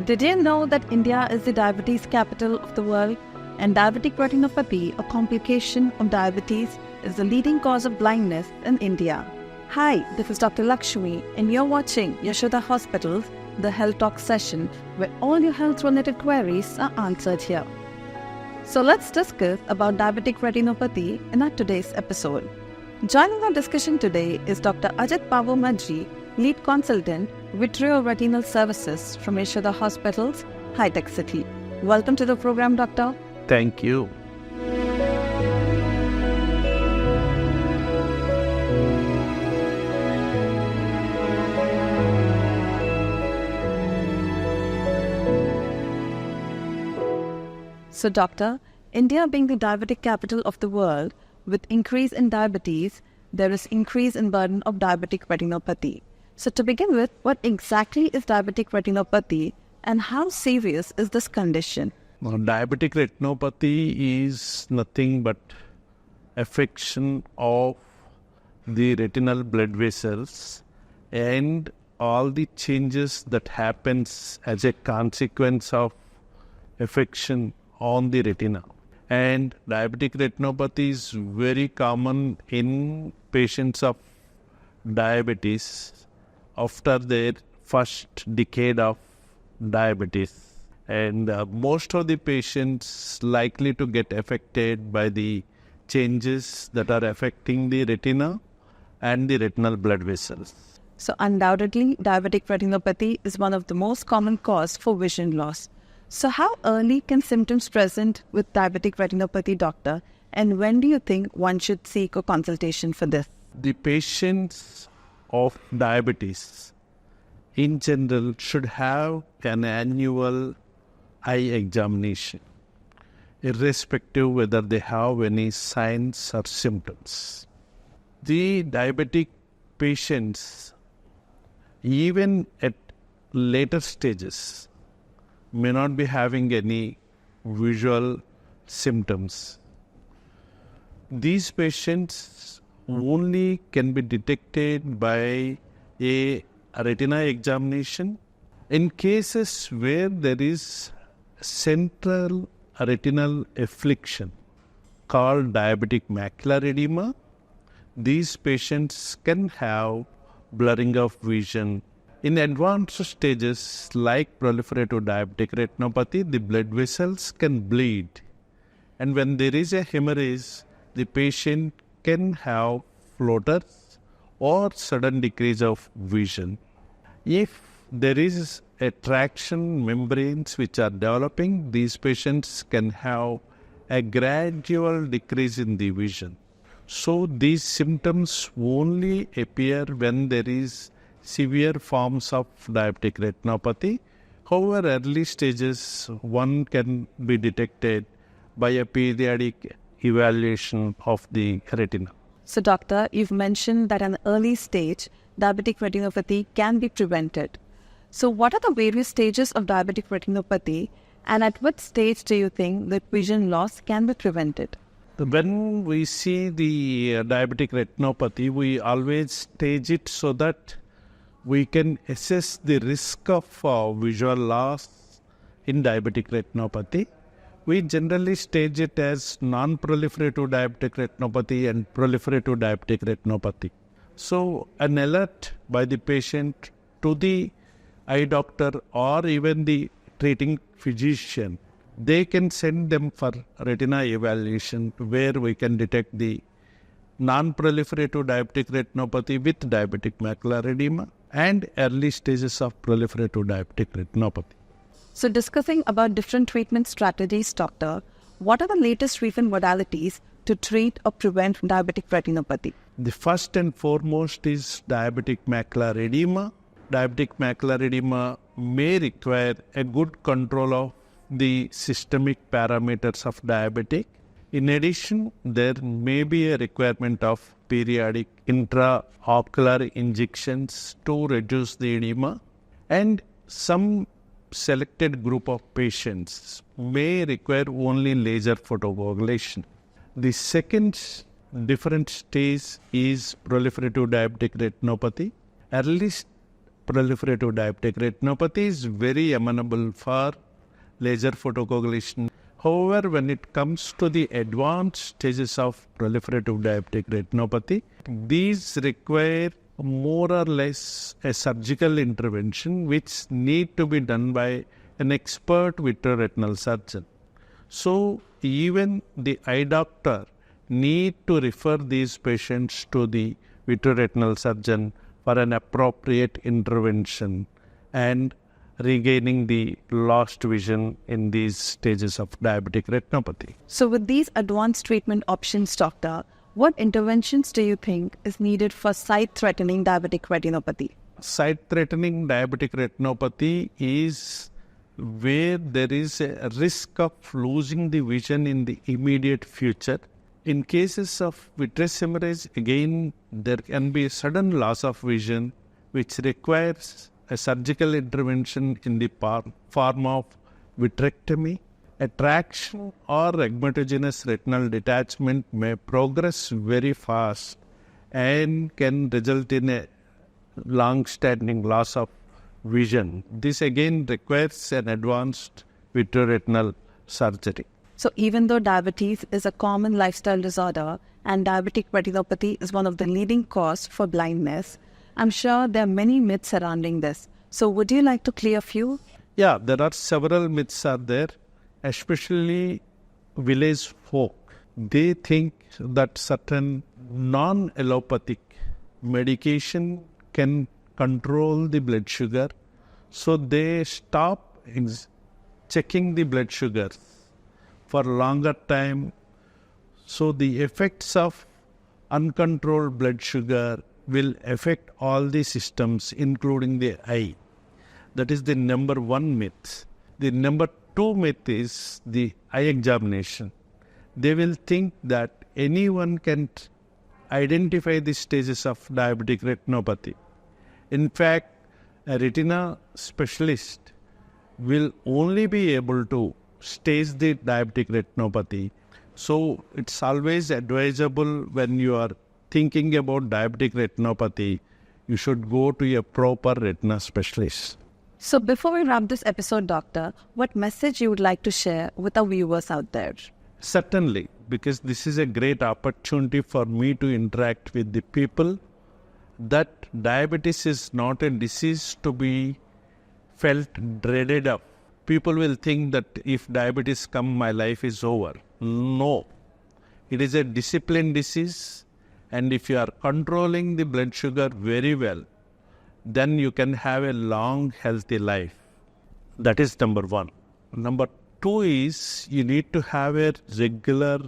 Did you know that India is the diabetes capital of the world? And diabetic retinopathy, a complication of diabetes, is the leading cause of blindness in India. Hi, this is Dr. Lakshmi, and you're watching Yashoda Hospitals, the Health Talk session, where all your health-related queries are answered here. So let's discuss about diabetic retinopathy in our today's episode. Joining our discussion today is Dr. Ajit Babu Majji, Lead Consultant, Vitreoretinal Services from Yashoda Hospitals, High-Tech City. Welcome to the program, Doctor. Thank you. So, Doctor, India being the diabetic capital of the world, with increase in diabetes, there is increase in burden of diabetic retinopathy. So, to begin with, what exactly is diabetic retinopathy and how serious is this condition? Now, diabetic retinopathy is nothing but affection of the retinal blood vessels and all the changes that happens as a consequence of affection on the retina. And diabetic retinopathy is very common in patients of diabetes after their first decade of diabetes. And most of the patients likely to get affected by the changes that are affecting the retina and the retinal blood vessels. So undoubtedly, diabetic retinopathy is one of the most common cause for vision loss. So how early can symptoms present with diabetic retinopathy, doctor? And when do you think one should seek a consultation for this? The patients of diabetes in general should have an annual eye examination, irrespective whether they have any signs or symptoms. The diabetic patients, even at later stages, may not be having any visual symptoms. These patients only can be detected by a retina examination. In cases where there is central retinal affliction called diabetic macular edema, these patients can have blurring of vision. In advanced stages like proliferative diabetic retinopathy, the blood vessels can bleed. And when there is a hemorrhage, the patient can have floaters or sudden decrease of vision. If there is a traction membranes which are developing, these patients can have a gradual decrease in the vision. So these symptoms only appear when there is severe forms of diabetic retinopathy. However, early stages one can be detected by a periodic evaluation of the retina. So, doctor, you've mentioned that at an early stage, diabetic retinopathy can be prevented. So, what are the various stages of diabetic retinopathy, and at what stage do you think that vision loss can be prevented? When we see the diabetic retinopathy, we always stage it so that we can assess the risk of visual loss in diabetic retinopathy. We generally stage it as non-proliferative diabetic retinopathy and proliferative diabetic retinopathy. So an alert by the patient to the eye doctor or even the treating physician, they can send them for retina evaluation where we can detect the non-proliferative diabetic retinopathy with diabetic macular edema and early stages of proliferative diabetic retinopathy. So discussing about different treatment strategies, doctor, what are the latest treatment modalities to treat or prevent diabetic retinopathy? The first and foremost is diabetic macular edema. Diabetic macular edema may require a good control of the systemic parameters of diabetic. In addition, there may be a requirement of periodic intraocular injections to reduce the edema, and some selected group of patients may require only laser photocoagulation. The second different stage is proliferative diabetic retinopathy. Early proliferative diabetic retinopathy is very amenable for laser photocoagulation. However, when it comes to the advanced stages of proliferative diabetic retinopathy, these require more or less a surgical intervention which need to be done by an expert vitreoretinal surgeon. So, even the eye doctor need to refer these patients to the vitreoretinal surgeon for an appropriate intervention and regaining the lost vision in these stages of diabetic retinopathy. So with these advanced treatment options, doctor, what interventions do you think is needed for sight-threatening diabetic retinopathy? Sight-threatening diabetic retinopathy is where there is a risk of losing the vision in the immediate future. In cases of vitreous hemorrhage, again, there can be a sudden loss of vision which requires a surgical intervention in the form of vitrectomy. A traction or rhegmatogenous retinal detachment may progress very fast and can result in a long-standing loss of vision. This again requires an advanced vitreoretinal surgery. So even though diabetes is a common lifestyle disorder and diabetic retinopathy is one of the leading causes for blindness, I'm sure there are many myths surrounding this. So would you like to clear a few? Yeah, there are several myths are there, especially village folk. They think that certain non-allopathic medication can control the blood sugar. So they stop checking the blood sugar for longer time. So the effects of uncontrolled blood sugar will affect all the systems, including the eye. That is the number one myth. The number two myth is the eye examination. They will think that anyone can identify the stages of diabetic retinopathy. In fact, a retina specialist will only be able to stage the diabetic retinopathy. So it's always advisable when you are thinking about diabetic retinopathy, you should go to a proper retina specialist. So before we wrap this episode, doctor, what message you would like to share with our viewers out there? Certainly, because this is a great opportunity for me to interact with the people, that diabetes is not a disease to be felt dreaded of. People will think that if diabetes comes, my life is over. No. It is a disciplined disease, and if you are controlling the blood sugar very well, then you can have a long, healthy life. That is number one. Number two is you need to have a regular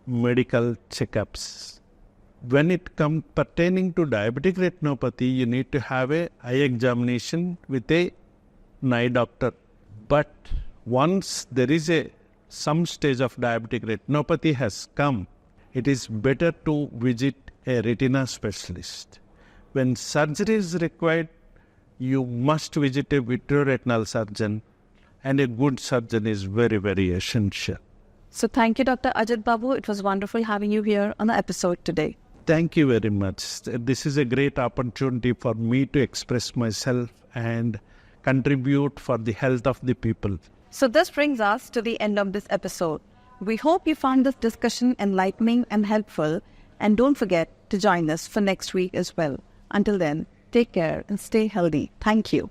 medical checkups. When it comes pertaining to diabetic retinopathy, you need to have an eye examination with an eye doctor. But once there is some stage of diabetic retinopathy has come, it is better to visit a retina specialist. When surgery is required, you must visit a vitreoretinal surgeon, and a good surgeon is very, very essential. So thank you, Dr. Ajit Babu. It was wonderful having you here on the episode today. Thank you very much. This is a great opportunity for me to express myself and contribute for the health of the people. So this brings us to the end of this episode. We hope you found this discussion enlightening and helpful, and don't forget to join us for next week as well. Until then, take care and stay healthy. Thank you.